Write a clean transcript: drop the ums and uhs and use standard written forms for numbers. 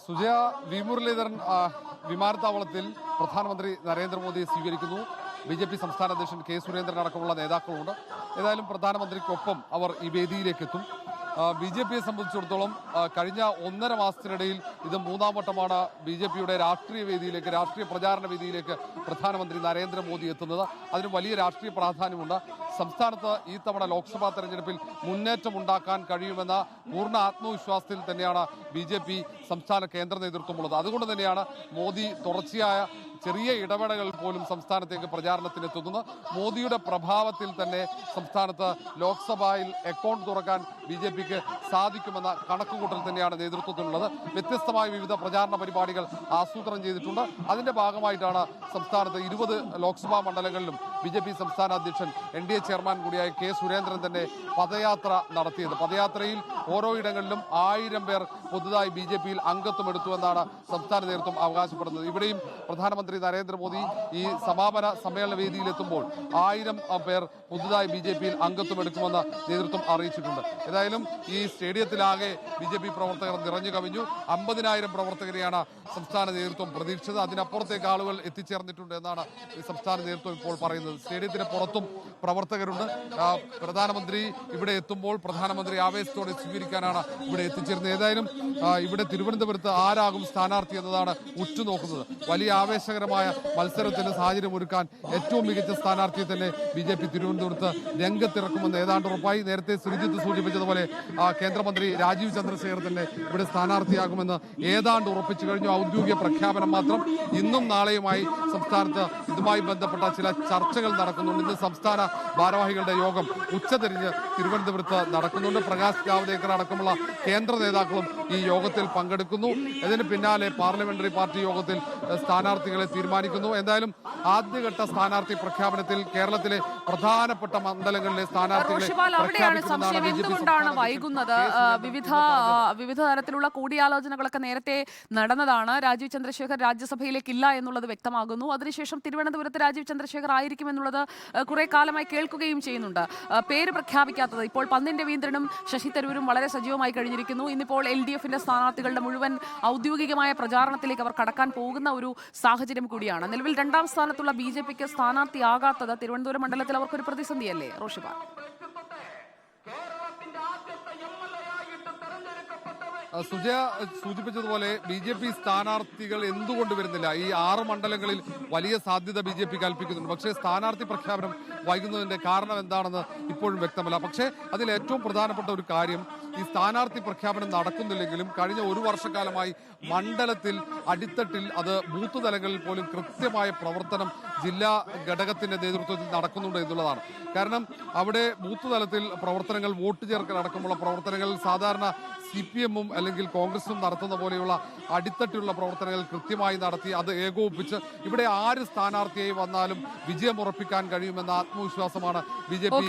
Sujaya V Muraleedharan വിമാനത്താവളത്തിൽ പ്രധാനമന്ത്രി നരേന്ദ്രമോദിയെ സ്വീകരിക്കുന്നു. BJP സംസ്ഥാന അധ്യക്ഷൻ കെ സുരേന്ദ്രൻ അടക്കമുള്ള നേതാക്കളുണ്ട്. ഏതായാലും പ്രധാനമന്ത്രിക്കൊപ്പം അവർ ഈ വേദിയിലേക്ക് എത്തും. BJPയെ സംബന്ധിച്ചിടത്തോളം കഴിഞ്ഞ 1.5 മാസത്തിനിടയിൽ ഇത് 3-ാം വട്ടമാണ് BJPയുടെ രാഷ്ട്രീയ വേദിയിലേക്ക്, രാഷ്ട്രീയ പ്രചാരണ വേദിയിലേക്ക് പ്രധാനമന്ത്രി നരേന്ദ്രമോദി എത്തുന്നത്. അതിന് വലിയ രാഷ്ട്രീയ പ്രാധാന്യമുണ്ട്. സംസ്ഥാനത്ത് ഈ തവണ ലോക്സഭാ തെരഞ്ഞെടുപ്പിൽ മുന്നേറ്റം ഉണ്ടാക്കാൻ കഴിയുമെന്ന പൂർണ്ണ ആത്മവിശ്വാസത്തിൽ തന്നെയാണ് BJP സംസ്ഥാന കേന്ദ്ര നേതൃത്വമുള്ളത്. അതുകൊണ്ട് തന്നെയാണ് മോദി തുടർച്ചയായ ചെറിയ ഇടപെടലുകൾ പോലും സംസ്ഥാനത്തേക്ക് പ്രചാരണത്തിനെത്തുന്നത്. മോദിയുടെ പ്രഭാവത്തിൽ തന്നെ സംസ്ഥാനത്ത് ലോക്സഭയിൽ അക്കൗണ്ട് തുറക്കാൻ BJPക്ക് സാധിക്കുമെന്ന കണക്കുകൂട്ടൽ തന്നെയാണ് നേതൃത്വത്തിനുള്ളത്. വ്യത്യസ്തമായ വിവിധ പ്രചാരണ പരിപാടികൾ ആസൂത്രണം ചെയ്തിട്ടുണ്ട്. അതിന്റെ ഭാഗമായിട്ടാണ് സംസ്ഥാനത്ത് 20 ലോക്സഭാ മണ്ഡലങ്ങളിലും BJP സംസ്ഥാന അധ്യക്ഷൻ NDA ചെയർമാൻ കൂടിയായ കെ സുരേന്ദ്രൻ തന്നെ പദയാത്ര നടത്തിയത്. പദയാത്രയിൽ ഓരോ ഇടങ്ങളിലും 1000 പേർ പുതുതായി BJPയിൽ അംഗത്വം എടുത്തുവെന്നാണ് സംസ്ഥാന നേതൃത്വം അവകാശപ്പെടുന്നത്. ഇവിടെയും പ്രധാനമന്ത്രി നരേന്ദ്രമോദി ഈ സമാപന സമ്മേളന വേദിയിലെത്തുമ്പോൾ 1000 പേർ പുതുതായി BJPയിൽ അംഗത്വം എടുക്കുമെന്ന് നേതൃത്വം അറിയിച്ചിട്ടുണ്ട്. ഏതായാലും ഈ സ്റ്റേഡിയത്തിലാകെ BJP പ്രവർത്തകർ നിറഞ്ഞു കവിഞ്ഞു. 50,000 പ്രവർത്തകരെയാണ് സംസ്ഥാന നേതൃത്വം പ്രതീക്ഷിച്ചത്. അതിനപ്പുറത്തേക്ക് ആളുകൾ എത്തിച്ചേർന്നിട്ടുണ്ട് എന്നാണ് സംസ്ഥാന നേതൃത്വം ഇപ്പോൾ പറയുന്നത്. സ്റ്റേഡിയത്തിന് പുറത്തും പ്രവർത്തകരുണ്ട്. പ്രധാനമന്ത്രി ഇവിടെ എത്തുമ്പോൾ പ്രധാനമന്ത്രി ആവേശത്തോടെ സ്വീകരിക്കാനാണ് ഇവിടെ എത്തിച്ചേർന്നത്. ഏതായാലും ഇവിടെ തിരുവനന്തപുരത്ത് ആരാകും സ്ഥാനാർത്ഥി എന്നതാണ് ഉറ്റുനോക്കുന്നത്. വലിയ ആവേശകരമായ മത്സരത്തിന് സാഹചര്യം ഒരുക്കാൻ ഏറ്റവും മികച്ച സ്ഥാനാർത്ഥിയെ തന്നെ BJP തിരുവനന്തപുരത്ത് രംഗത്തിറക്കുമെന്ന് ഏതാണ്ട് ഉറപ്പായി. നേരത്തെ ശ്രീജിത്ത് സൂചിപ്പിച്ചതുപോലെ കേന്ദ്രമന്ത്രി രാജീവ് ചന്ദ്രശേഖർ തന്നെ ഇവിടെ സ്ഥാനാർത്ഥിയാകുമെന്ന് ഏതാണ്ട് ഉറപ്പിച്ചു കഴിഞ്ഞു. ഔദ്യോഗിക പ്രഖ്യാപനം മാത്രം. ഇന്നും നാളെയുമായി സംസ്ഥാനത്ത് ഇതുമായി ബന്ധപ്പെട്ട ചില ചർച്ചകൾ നടക്കുന്നുണ്ട്. ഇന്ന് സംസ്ഥാന ഭാരവാഹികളുടെ യോഗം ഉച്ചതിരിഞ്ഞ് തിരുവനന്തപുരത്ത് നടക്കുന്നുണ്ട്. പ്രകാശ് ജാവ്ദേക്കർ അടക്കമുള്ള കേന്ദ്ര നേതാക്കളും ഈ യോഗത്തിൽ പങ്കെടുക്കുന്നു. ഇതിന് പിന്നാലെ പാർലമെന്ററി പാർട്ടി യോഗത്തിൽ സ്ഥാനാർത്ഥികളെ തീരുമാനിക്കുന്നു. എന്തായാലും ആദ്യഘട്ട സ്ഥാനാർത്ഥി പ്രഖ്യാപനത്തിൽ കേരളത്തിലെ പ്രധാനപ്പെട്ട മണ്ഡലങ്ങളിലെ സ്ഥാനാർത്ഥികളെ എന്തുകൊണ്ടാണ് വൈകുന്നത്? വിവിധ തരത്തിലുള്ള കൂടിയാലോചനകളൊക്കെ നേരത്തെ നടന്നതാണ്. രാജീവ് ചന്ദ്രശേഖർ രാജ്യസഭയിലേക്കില്ല എന്നുള്ളത് വ്യക്തമാകുന്നു. അതിനുശേഷം തിരുവനന്തപുരത്ത് രാജീവ് ചന്ദ്രശേഖർ ആയിരിക്കുമെന്നുള്ളത് കുറെ കാലമായി കേൾക്കുകയും ചെയ്യുന്നുണ്ട്. പേര് പ്രഖ്യാപിക്കാത്തത് ഇപ്പോൾ പന്ന്യൻ രവീന്ദ്രനും ശശി തരൂരും വളരെ സജീവമായി കഴിഞ്ഞിരിക്കുന്നു. ഇന്നിപ്പോൾ LDFന്റെ സ്ഥാനാർത്ഥികളുടെ മുഴുവൻ ഔദ്യോഗികമായ പ്രചാരണത്തിലേക്ക് അവർ കടക്കാൻ പോകുന്ന ഒരു സാഹചര്യം കൂടിയാണ്. നിലവിൽ 2ാം സ്ഥാനത്തുള്ള BJPക്ക് സ്ഥാനാർത്ഥിയാകാത്തത് തിരുവനന്തപുരം മണ്ഡലത്തിൽ അവർക്കൊരു പ്രതിസന്ധിയല്ലേ റോഷിബ? സുജയ സൂചിപ്പിച്ചതുപോലെ BJP സ്ഥാനാർത്ഥികൾ എന്തുകൊണ്ട് വരുന്നില്ല? ഈ 6 മണ്ഡലങ്ങളിൽ വലിയ സാധ്യത BJP കൽപ്പിക്കുന്നുണ്ട്. പക്ഷേ സ്ഥാനാർത്ഥി പ്രഖ്യാപനം വൈകുന്നതിന്റെ കാരണം എന്താണെന്ന് ഇപ്പോഴും വ്യക്തമല്ല. പക്ഷേ അതിൽ ഏറ്റവും പ്രധാനപ്പെട്ട ഒരു കാര്യം, ഈ സ്ഥാനാർത്ഥി പ്രഖ്യാപനം നടക്കുന്നില്ലെങ്കിലും കഴിഞ്ഞ 1 വർഷക്കാലമായി മണ്ഡലത്തിൽ അടിത്തട്ടിൽ അത് ബൂത്ത് തലങ്ങളിൽ പോലും കൃത്യമായ പ്രവർത്തനം ജില്ലാ ഘടകത്തിന്റെ നേതൃത്വത്തിൽ നടക്കുന്നുണ്ട് എന്നുള്ളതാണ്. കാരണം അവിടെ ബൂത്ത് തലത്തിൽ പ്രവർത്തനങ്ങൾ, വോട്ട് ചേർക്കൽ അടക്കമുള്ള പ്രവർത്തനങ്ങൾ സാധാരണ CPM-ഉം അല്ലെങ്കിൽ കോൺഗ്രസും നടത്തുന്ന പോലെയുള്ള അടിത്തട്ടിലുള്ള പ്രവർത്തനങ്ങൾ കൃത്യമായി നടത്തി അത് ഏകോപിപ്പിച്ച് ഇവിടെ ആര് സ്ഥാനാർത്ഥിയായി വന്നാലും വിജയം ഉറപ്പിക്കാൻ കഴിയുമെന്ന ആത്മവിശ്വാസമാണ് BJP